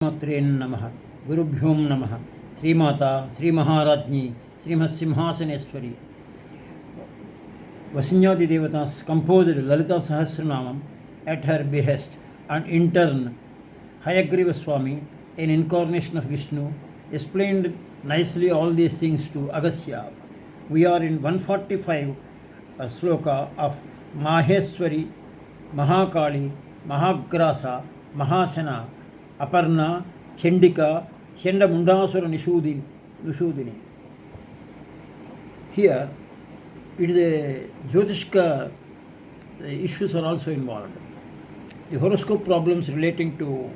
मात्रे नमः गुरुभ्यो नमः श्रीमाता श्रीमहाराज्ञी श्रीमत्सिंहासनेश्वरी Vasinyadi Devatas composed Lalitasahasranama at her behest, and in turn Hayagriva Swami, an incarnation of Vishnu, explained nicely all these things to Agastya. We are in 145 sloka of Maheswari, Mahakali, Mahagrasa, Mahasana, Aparna, Chandika, Chandamundasura Nishudini. Here, it is a Jyotishka issues are also involved. The horoscope problems relating to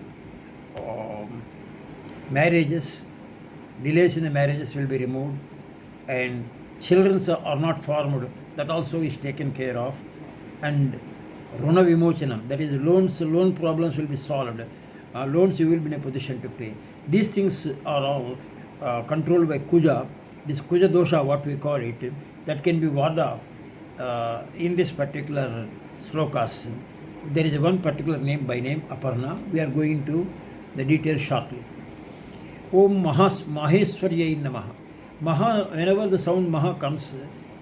marriages, delays in the marriages will be removed, and children are not formed, that also is taken care of, and Runa Vimochanam, that is loan problems will be solved. Loans you will be in a position to pay. These things are all controlled by Kuja. This kujadosha, what we call it, that can be ward off in this particular slokas. There is one particular name by name, Aparna. We are going into the details shortly. Om Maheswaryai Namaha. Maha, whenever the sound Maha comes,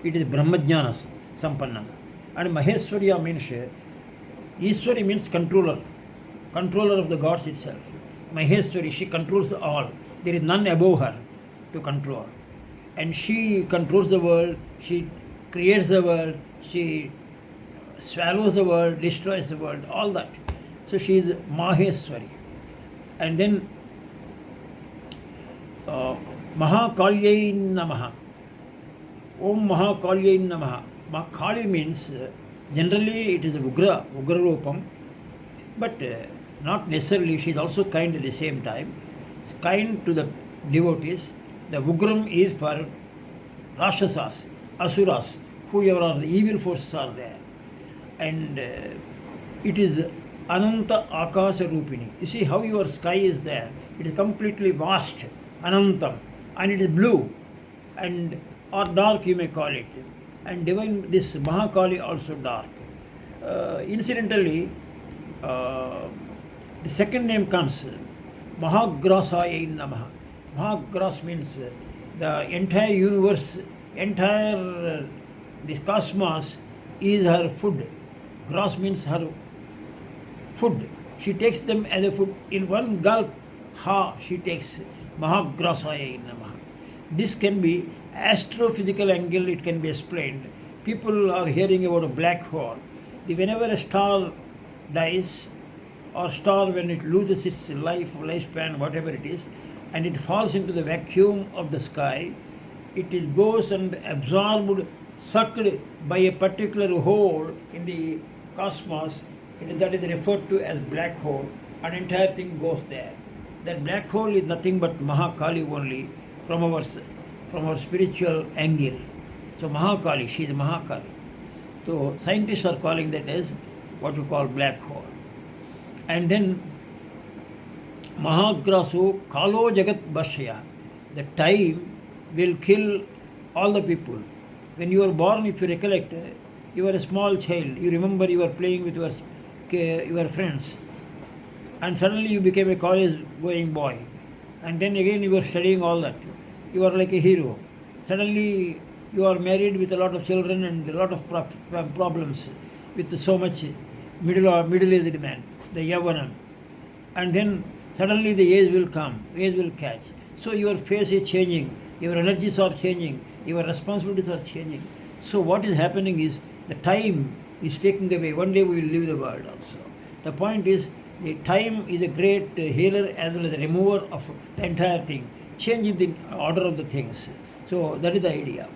it is Brahmajnana Sampanna. And Maheswarya means, Ishwari means controller of the gods itself. Maheswari, she controls all. There is none above her to control. And she controls the world, she creates the world, she swallows the world, destroys the world, all that. So she is Maheswari. And then Mahakali Namaha. Om Mahakali Namaha. Mahakali means generally it is a Ugra Rupam, but not necessarily, she is also kind at the same time. Kind to the devotees. The Ugram is for Rakshasas, Asuras, whoever are the evil forces are there. And it is Ananta Akasa Rupini. You see how your sky is there. It is completely vast, Anantam, and it is blue, and or dark you may call it. And divine, this Mahakali also dark. Incidentally, the second name comes, Mahagrasaya Namaha. Mahagras means the entire universe, entire this cosmos is her food. Gras means her food. She takes them as a food. In one gulp, she takes Mahagrasaya Namaha. This can be astrophysical angle, it can be explained. People are hearing about a black hole. Whenever a star dies, or star when it loses its lifespan, whatever it is, and it falls into the vacuum of the sky, it goes and absorbed, sucked by a particular hole in the cosmos, that is referred to as black hole. An entire thing goes there. That black hole is nothing but Mahakali only from our spiritual angle. So Mahakali, she is Mahakali. So scientists are calling that as what we call black hole. And then Mahagrasu Kalo Jagat Bashya. The time will kill all the people. When you are born, if you recollect, you were a small child. You remember you were playing with your friends. And suddenly you became a college-going boy. And then again you were studying all that. You are like a hero. Suddenly you are married with a lot of children and a lot of problems with so much middle-aged man, the Yavanam. And then suddenly the age will come, age will catch. So your face is changing, your energies are changing, your responsibilities are changing. So what is happening is the time is taking away. One day we will leave the world also. The point is the time is a great healer as well as a remover of the entire thing, changing the order of the things. So that is the idea.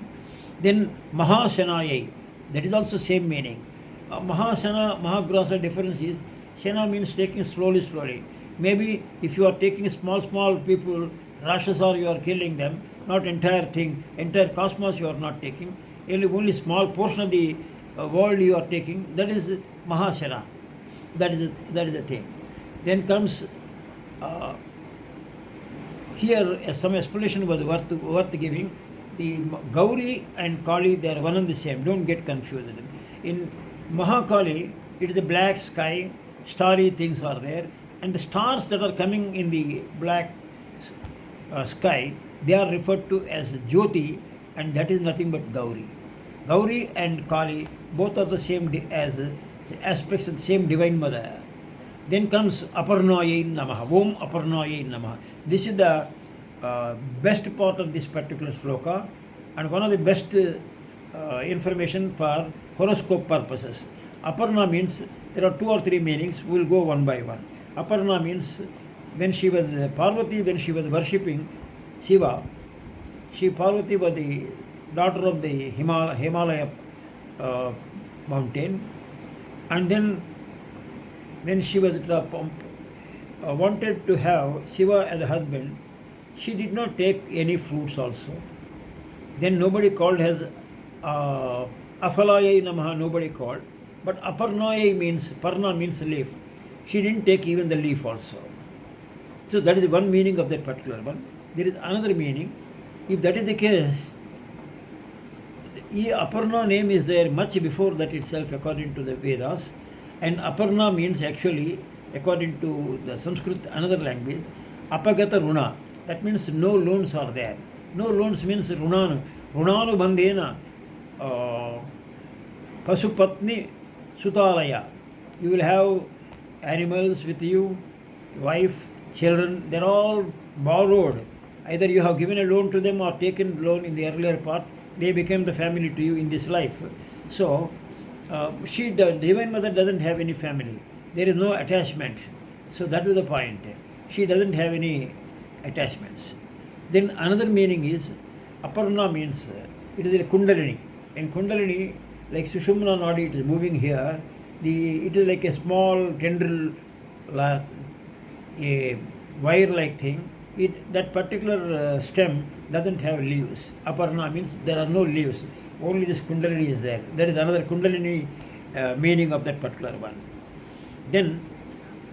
Then Mahasanayai, that is also same meaning. Mahasana, Mahagrasa difference is, Sena means taking slowly. Maybe if you are taking small people, Rakshasa, you are killing them, not entire thing, entire cosmos you are not taking, only small portion of the world you are taking, that is Mahasana. That is the thing. Then comes here some explanation was worth giving. The Gauri and Kali, they are one and the same. Don't get confused. In Mahakali, it is a black sky, starry things are there. And the stars that are coming in the black sky, they are referred to as Jyoti, and that is nothing but Gauri. Gauri and Kali both are the same as aspects of the same divine mother. Then comes Aparnaye Namaha, Om Aparnaye Namaha. This is the best part of this particular sloka, and one of the best information for horoscope purposes. Aparna means there are two or three meanings. We will go one by one. Aparna means when she was Parvati, when she was worshipping Shiva, Parvati was the daughter of the Himalaya mountain, and then when she was wanted to have Shiva as a husband, she did not take any fruits also. Then nobody called her Afalaye Namaha, nobody called. But Aparnaye means, Parna means leaf. She didn't take even the leaf also. So that is one meaning of that particular one. There is another meaning. If that is the case, Aparna name is there much before that itself according to the Vedas. And Aparna means actually, according to the Sanskrit, another language, Apagata Runa. That means no loans are there. No loans means Runanu. Runanu Bandhena Pasupatni Sutalaya. You will have animals with you, wife, children, they're all borrowed. Either you have given a loan to them or taken loan in the earlier part, they became the family to you in this life. So, the Divine Mother doesn't have any family. There is no attachment. So that is the point. She doesn't have any attachments. Then another meaning is, Aparna means, it is a Kundalini. In Kundalini, like Sushumna Nadi, it is moving here. It is like a small tendril, a wire-like thing. That particular stem doesn't have leaves. Aparna means there are no leaves. Only this Kundalini is there. There is another Kundalini meaning of that particular one. Then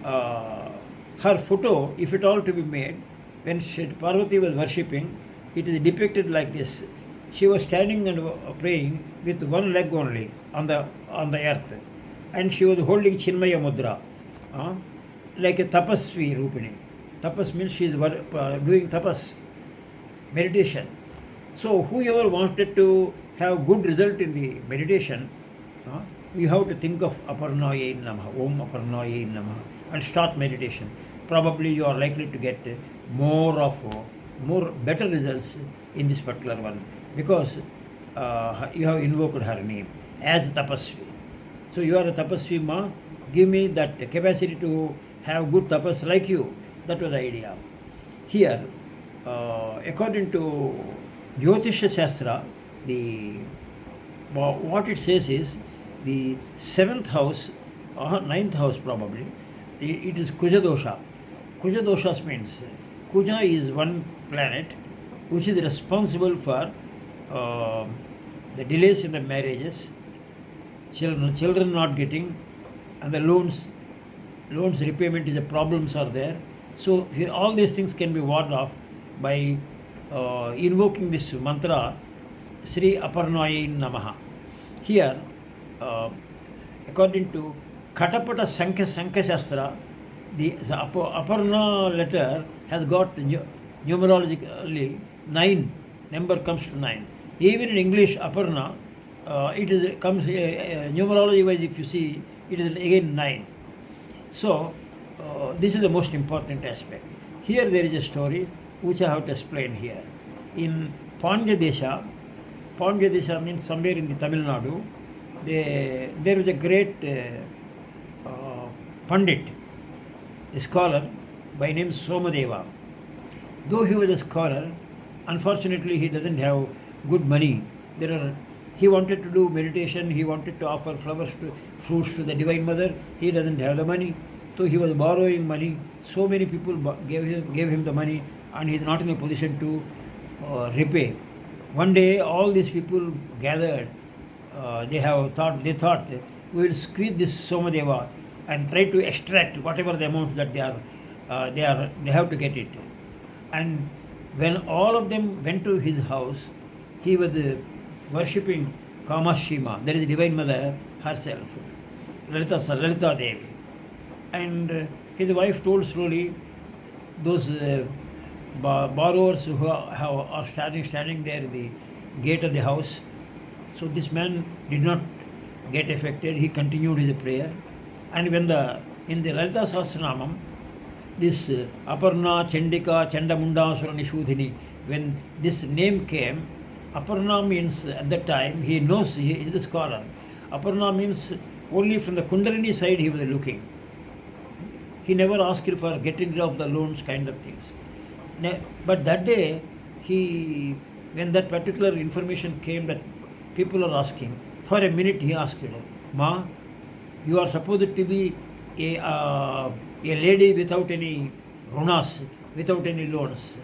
her photo, if it all to be made, when Parvati was worshipping, it is depicted like this. She was standing and praying with one leg only on the earth, and she was holding Chinmaya Mudra, like a tapasvi Rupini. Tapas means she is doing tapas, meditation. So whoever wanted to have good result in the meditation, you have to think of Aparnaye Namaha, Om Aparnaye Namaha, and start meditation. Probably you are likely to get more better results in this particular one, because you have invoked her name as Tapasvi. So you are a Tapasvi Ma, give me that capacity to have good tapas like you. That was the idea. Here, according to Jyotisha Shastra, what it says is the 7th house, or 9th house probably, it is kujadosha. Kujadosha means Kuja is one planet which is responsible for the delays in the marriages, children not getting, and the loans repayment is the problems are there. So all these things can be warded off by invoking this mantra, Sri Aparnaye Namaha. Here, according to Katapata Sankhya Shastra, the Aparna letter has got numerologically 9. Number comes to 9. Even in English, Aparna, comes numerology wise. If you see, it is again 9. So this is the most important aspect. Here there is a story which I have to explain here. In Pandya Desha means somewhere in the Tamil Nadu, there was a great Pandit, a scholar by name Somadeva. Though he was a scholar, unfortunately he doesn't have good money. He wanted to do meditation, he wanted to offer fruits to the Divine Mother, he doesn't have the money. So he was borrowing money. So many people gave him the money, and he is not in a position to repay. One day, all these people gathered. They thought we will squeeze this Somadeva and try to extract whatever the amount that they have to get it. And when all of them went to his house, he was worshipping Kamashima, that is the Divine Mother herself, Lalita Devi. And His wife told slowly, those borrowers who are standing there at the gate of the house. So this man did not get affected. He continued his prayer. And when in the Lalitasahasranama, this Aparna, Chandika, Chandamundasura Nishudhini, when this name came, Aparna means at that time, he knows, he is a scholar. Aparna means only from the Kundalini side he was looking. He never asked for getting rid of the loans kind of things. But that day, when that particular information came that people are asking, for a minute he asked, Ma, you are supposed to be a lady without any runas, without any loans.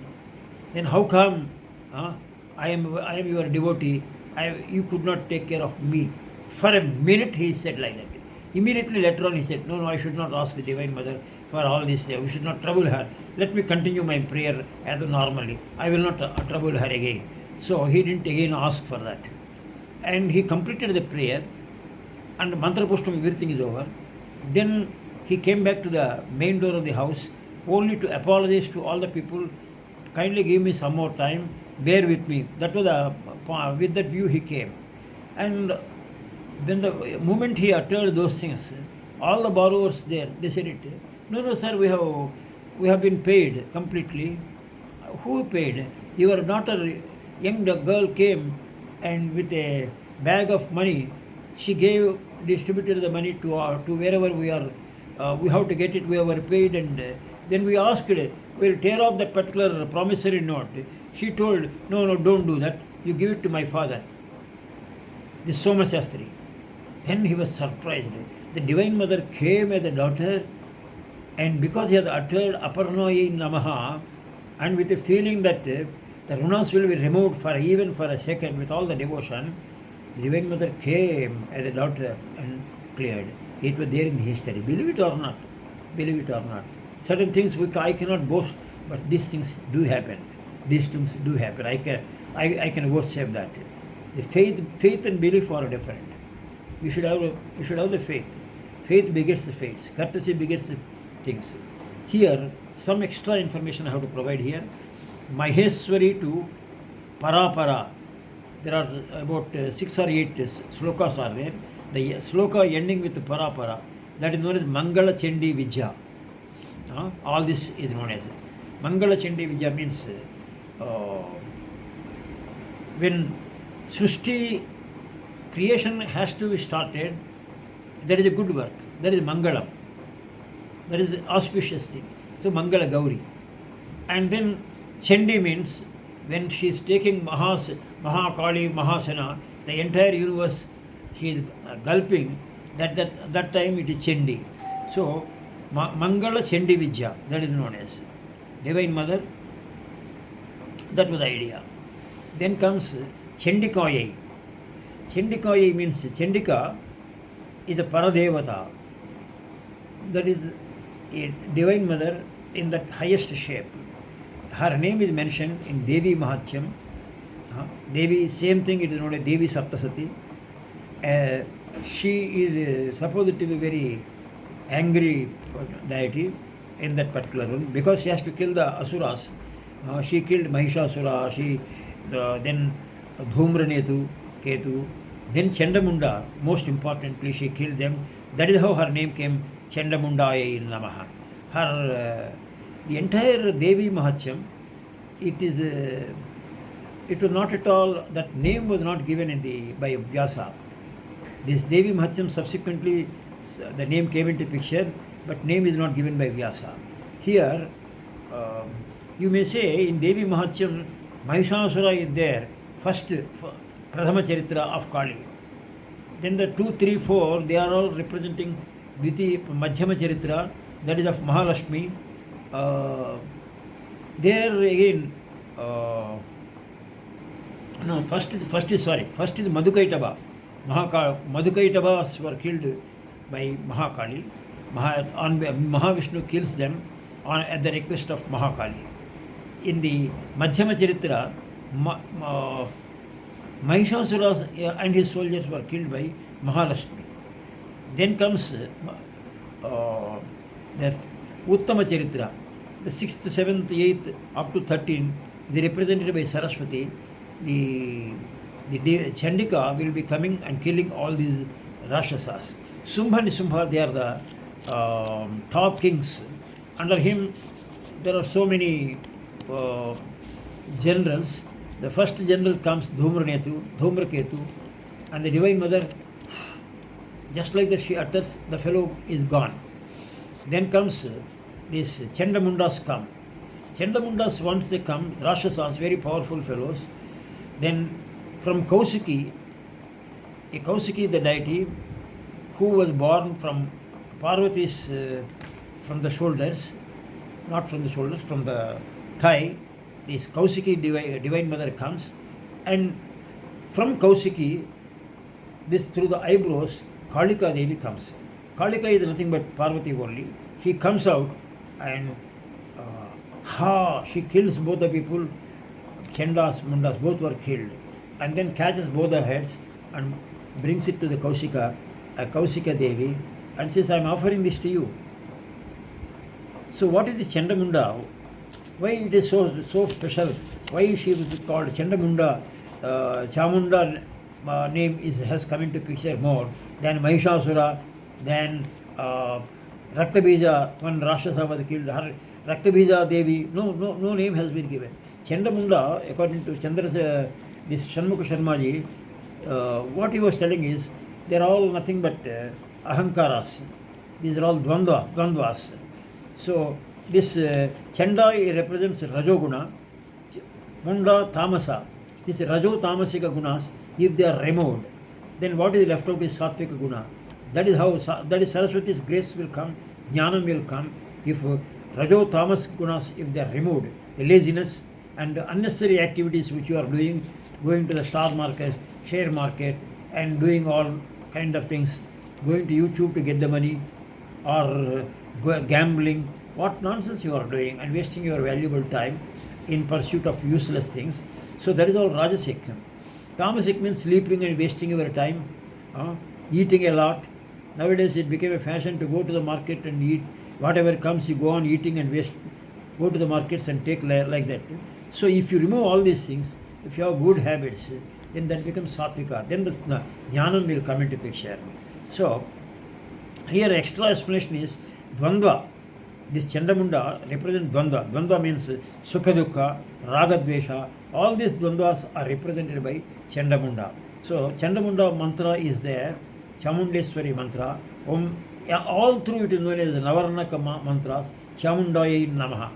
Then how come I am your devotee, you could not take care of me? For a minute he said like that. Immediately later on he said, no, I should not ask the Divine Mother for all this. We should not trouble her. Let me continue my prayer as normally. I will not trouble her again. So he didn't again ask for that. And he completed the prayer and mantra pushtam, everything is over. Then he came back to the main door of the house only to apologize to all the people. Kindly give me some more time. Bear with me. That was with that view he came. And when the moment he uttered those things, all the borrowers there, they said it. No, sir, we have been paid completely. Who paid? Your daughter, young girl came and with a bag of money, she distributed the money to wherever we are. We have to get it. We were paid, and then we asked, we'll tear off that particular promissory note. She told, no, don't do that. You give it to my father, this Soma Shastri. Then he was surprised. The Divine Mother came as a daughter, and because he had uttered Aparnoye Namaha, and with a feeling that the runas will be removed even for a second with all the devotion, the Divine Mother came as a daughter and cleared. It was there in history. Believe it or not. Certain things I cannot boast, but these things do happen. I can vouchsafe that. The faith and belief are different. You should have the faith. Faith begets the faith. Courtesy begets the things. Here, some extra information I have to provide here. Maheshwari to Parapara. There are about 6 or 8 slokas are there. The sloka ending with Parapara, that is known as Mangala Chandi Vijja. All this is known as Mangala Chandi Vijja means when Srushti creation has to be started, there is a good work. That is Mangalam. That is auspicious thing. So Mangala Gauri. And then Chandi means when she is taking Mahakali, Mahasana, the entire universe she is gulping, that time it is Chandi. So Mangala Chandi Vijja, that is known as Divine Mother. That was the idea. Then comes Chandikayai. Chandikayai means Chandika is a Paradevata. That is a Divine Mother in that highest shape. Her name is mentioned in Devi Mahatmyam. Devi, same thing, it is known as Devi Saptasati. She is supposed to be very angry deity in that particular one because she has to kill the Asuras. She killed Mahishasura, then Dhumranetu, Ketu, then Chandamunda, most importantly, she killed them. That is how her name came, Chandamundaya Namaha. The entire Devi Mahatmyam, it was not at all, that name was not given by Vyasa. This Devi Mahatmyam subsequently, the name came into picture, but name is not given by Vyasa. Here, you may say in Devi Mahatmyam, Mahishasura is there, first Prathama Charitra of Kali. Then the 2, 3, 4, they are all representing Madhyama Charitra, that is of Mahalashmi. There again, first is Madhukaitaba. Madhukaitabas were killed by Mahakali. Mahavishnu kills them at the request of Mahakali. In the Madhyama Charitra, Mahishasura and his soldiers were killed by Mahalashmi. Then comes the Uttama Charitra, the 6th, 7th, 8th, up to 13, they represented by Saraswati. The Chandika will be coming and killing all these Rakshasas. Sumbha Nisumbha, they are the top kings. Under him, there are so many generals. The first general comes Dhumraketu, and the Divine Mother, just like that she utters, the fellow is gone. Then comes these Chandamundas come. Chandamundas, once they come, Rakshasas, very powerful fellows. Then from Kausiki, the deity, who was born from Parvati's, from the shoulders, not from the shoulders, from the thigh, this Kausiki divine mother comes, and from Kausiki, this through the eyebrows, Kalika Devi comes. Kalika is nothing but Parvati only. She comes out and she kills both the people, Chandas, Mundas, both were killed, and then catches both the heads and brings it to the Kausika Devi, and says, I am offering this to you. So what is this Chandamunda? Why it is so special? Why she was called Chandamunda? Chamunda name has come into picture more than Mahishasura, than Raktabija, when Rakshasa was killed. Her Raktabija Devi, no name has been given. Chandamunda, according to this Shanmukha Sharmaji, what he was telling is, they are all nothing but ahankaras. These are all dvandvas. So this Chanda represents Rajoguna, Munda Tamasa. This Rajo Tamasika gunas, if they are removed, then what is left out is Sattvika guna. That is Saraswati's grace will come, Jnanam will come, if Rajo Tamas gunas, if they are removed, the laziness and the unnecessary activities which you are doing, going to the stock market, share market, and doing all kind of things, going to YouTube to get the money, or gambling, what nonsense you are doing, and wasting your valuable time in pursuit of useless things. So that is all Rajasic. Tamasic means sleeping and wasting your time, eating a lot. Nowadays it became a fashion to go to the market and eat whatever comes. You go on eating and waste. Go to the markets and take like that. So if you remove all these things, if you have good habits, then that becomes Sattvika. Then the Jnanam will come into picture. So here extra explanation is Dvandva. This Chandamunda represents Dvandva. Dvandva means Sukha Dukkha, Raga Dvesha. All these Dvandvas are represented by Chandamunda. So Chandamunda mantra is there, Chamundeswari mantra. All through it is known as Navarnaka mantras, Chamundaya Namaha.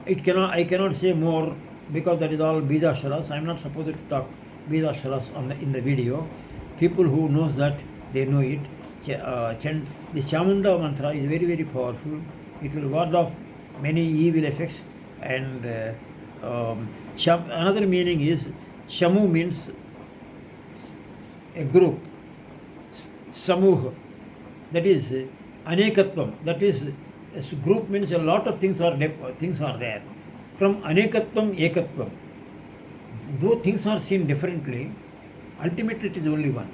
I cannot say more because that is all Bijaksharas. I am not supposed to talk Bijaksharas in the video. People who knows that, they know it. This Chamunda mantra is very, very powerful. It will ward off many evil effects. And another meaning is, Shamu means a group, Samuha, that is Anekatvam, that is a group means a lot of things are there. From Anekatvam, Ekatvam, though things are seen differently, ultimately it is only one.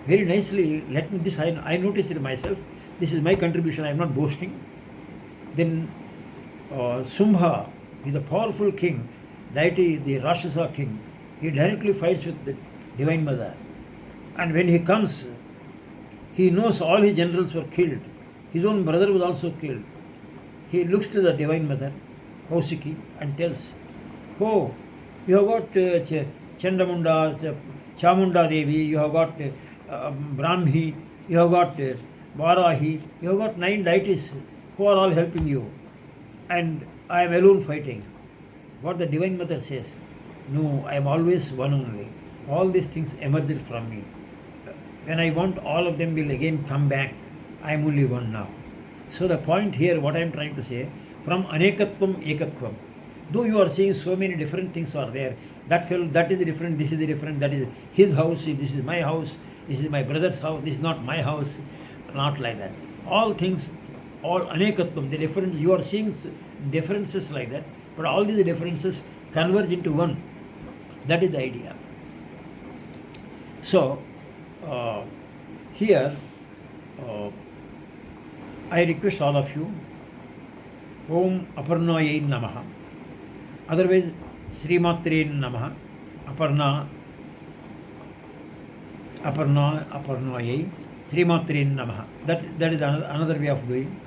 Very nicely, I noticed it myself. This is my contribution, I am not boasting. Then Sumbha is a powerful king, deity, the Rakshasa king. He directly fights with the Divine Mother. And when he comes, he knows all his generals were killed. His own brother was also killed. He looks to the Divine Mother, Kausiki, and tells, oh, you have got Chandamunda, Chamunda Devi, you have got Brahmi, you have got Varahi, you have got 9 deities who are all helping you. And I am alone fighting. What the Divine Mother says, no, I am always one only. All these things emerged from me. When I want, all of them will again come back. I am only one now. So the point here, what I am trying to say, from Anekatvam, Ekatvam. Though you are seeing so many different things are there, that is the different, this is the different, that is his house, this is my house, this is my brother's house, this is not my house, not like that. All things, all Anekatvam, the different, you are seeing differences like that, but all these differences converge into one. That is the idea. So, here, I request all of you, Om Aparnayai Namaha. Otherwise, Srimatre Namaha. Aparna, Aparnayai, Srimatre Namaha. That is another way of doing.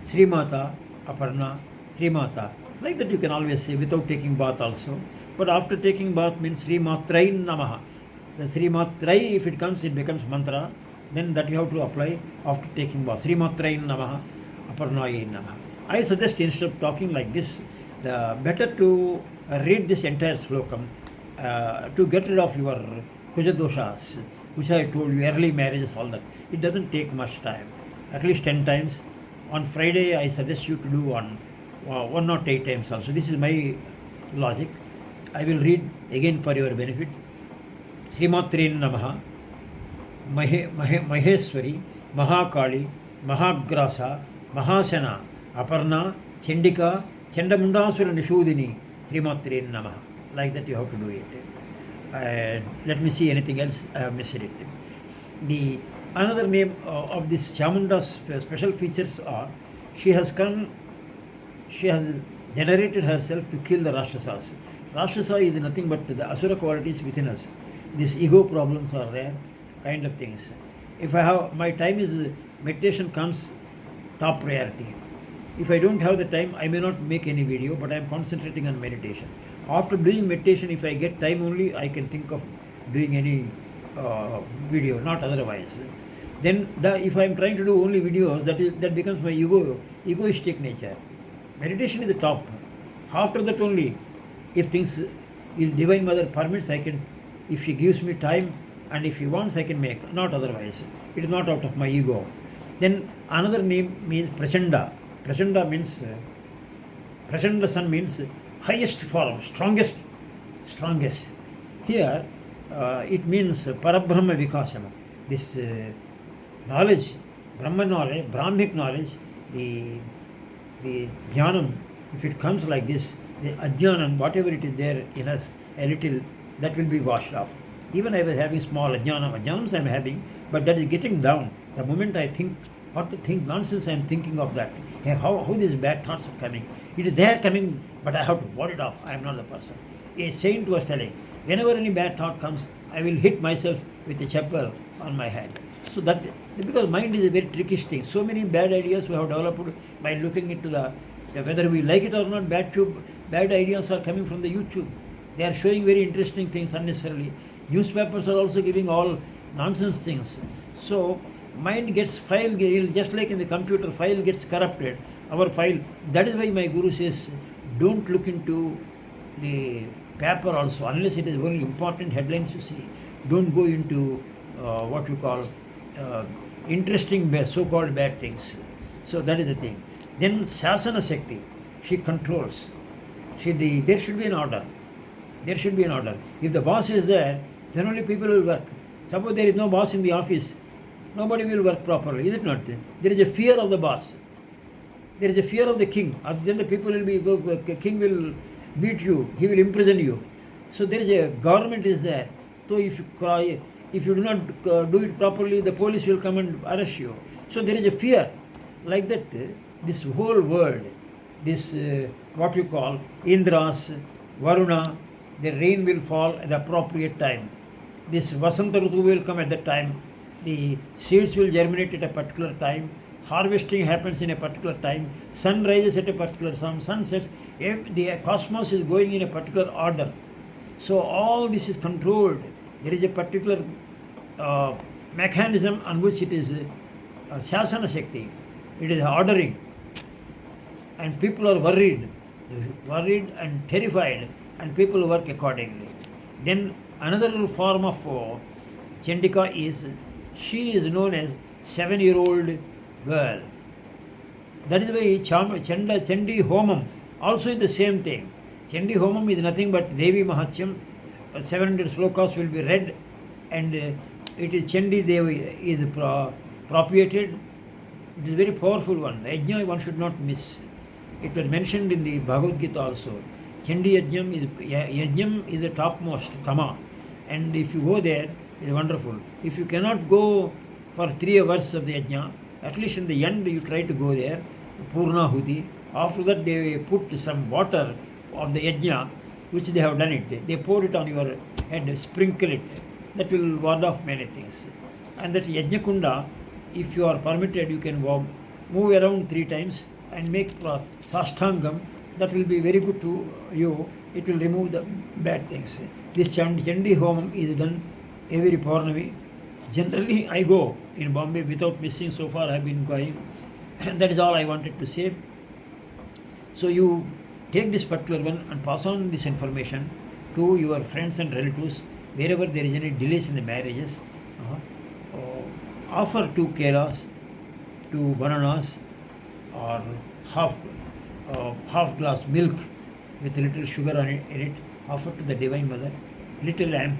Srimata, Aparna, Srimata. Like that you can always say without taking bath also. But after taking bath means Srimatrai Namaha. The Srimatrai, if it comes, it becomes mantra. Then that you have to apply after taking bath. Srimatrai Namaha, Aparnayai Namaha. I suggest instead of talking like this, the better to read this entire slokam to get rid of your kujadoshas, which I told you, early marriages, all that. It doesn't take much time. At least 10 times. On Friday, I suggest you to do one not 8 times also. This is my logic. I will read again for your benefit. Srimatrin Namaha, Maheshwari, Mahakali, Mahagrasa, Mahasana, Aparna, Chandika, Chandamundasura Nishudini, Srimatrin Namaha. Like that you have to do it. Let me see anything else. I have missed it. The another name of this Chamunda's special features are she has generated herself to kill the Rakshasas. Rakshasa is nothing but the Asura qualities within us. These ego problems are there, kind of things. If I have, my time is, meditation comes top priority. If I don't have the time, I may not make any video, but I am concentrating on meditation. After doing meditation, if I get time only, I can think of doing any video, not otherwise. Then if I am trying to do only videos, that becomes my egoistic nature. Meditation is the top. After that only, if things, if Divine Mother permits, I can, if she gives me time and if she wants, I can make, not otherwise. It is not out of my ego. Then another name means Prachanda. Prachanda means, Prachanda Sun means highest form, strongest. Here, it means Parabrahma Vikasana. This knowledge, Brahma knowledge, Brahmic knowledge, the jnanam, if it comes like this, the ajnanam, whatever it is there in us, a little, that will be washed off. Even I was having small ajnanams I am having, but that is getting down. The moment I think, what to think, nonsense I am thinking of that. How these bad thoughts are coming. It is there coming, but I have to ward it off. I am not the person. A saint was telling, whenever any bad thought comes, I will hit myself with a chappal on my head. So that, because mind is a very trickish thing. So many bad ideas we have developed by looking into the whether we like it or not, bad ideas are coming from the YouTube. They are showing very interesting things unnecessarily. Newspapers are also giving all nonsense things. So mind gets file, just like in the computer, file gets corrupted. Our file, that is why my guru says, don't look into the paper also, unless it is very important headlines you see. Don't go into what you call interesting, so-called bad things. So that is the thing. Then Sasana Shakti, she controls. There should be an order. If the boss is there, then only people will work. Suppose there is no boss in the office, nobody will work properly, is it not? There is a fear of the boss. There is a fear of the king. Then the people will be, king will beat you, he will imprison you. So there is a government is there. So if you do not do it properly, the police will come and arrest you. So there is a fear. Like that, this whole world, this what you call Indras, Varuna, the rain will fall at the appropriate time. This Vasanta Rutu will come at that time. The seeds will germinate at a particular time. Harvesting happens in a particular time. Sun rises at a particular time. Sun sets. The cosmos is going in a particular order. So all this is controlled. There is a particular mechanism on which it is Shasana Shakti. It is ordering. And people are worried and terrified, and people work accordingly. Then another form of Chandika is, she is known as 7-year-old girl. That is why Chandi Homam also is the same thing. Chandi Homam is nothing but Devi Mahatsyam. 700 slokas will be read, and it is Chandi Devi is propagated. It is a very powerful one. The yajna one should not miss. It was mentioned in the Bhagavad Gita also. Chandi yajnam is the topmost, Tama. And if you go there, it is wonderful. If you cannot go for 3 hours of the yajna, at least in the end you try to go there, Purnahuti, After that, they put some water on the yajna, which they have done it. They pour it on your head, sprinkle it. That will ward off many things. And that yajna kunda, if you are permitted, you can move around 3 times and make sashtangam. That will be very good to you. It will remove the bad things. This chandi homam is done every Paurnami. Generally, I go in Bombay without missing. So far, I have been going. And that is all I wanted to say. So you take this particular one and pass on this information to your friends and relatives wherever there is any delays in the marriages. Offer 2 keras, 2 bananas, or half glass milk with a little sugar in it. Offer to the Divine Mother, little lamp,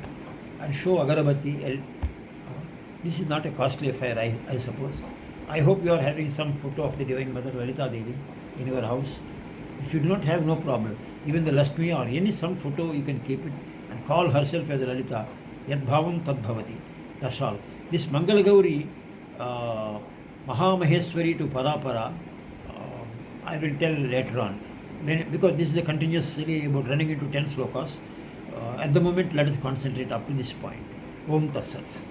and show agarabati. This is not a costly affair, I suppose. I hope you are having some photo of the Divine Mother Lalita Devi in your house. If you do not have, no problem. Even the Lakshmi or any some photo, you can keep it and call herself as Lalita. Yad bhavam tad bhavati. That's all. This Mangala Gauri, Mahamaheswari to Parapara, I will tell later on. Because this is a continuous series about running into 10 slokas. At the moment, let us concentrate up to this point. Om Tassats.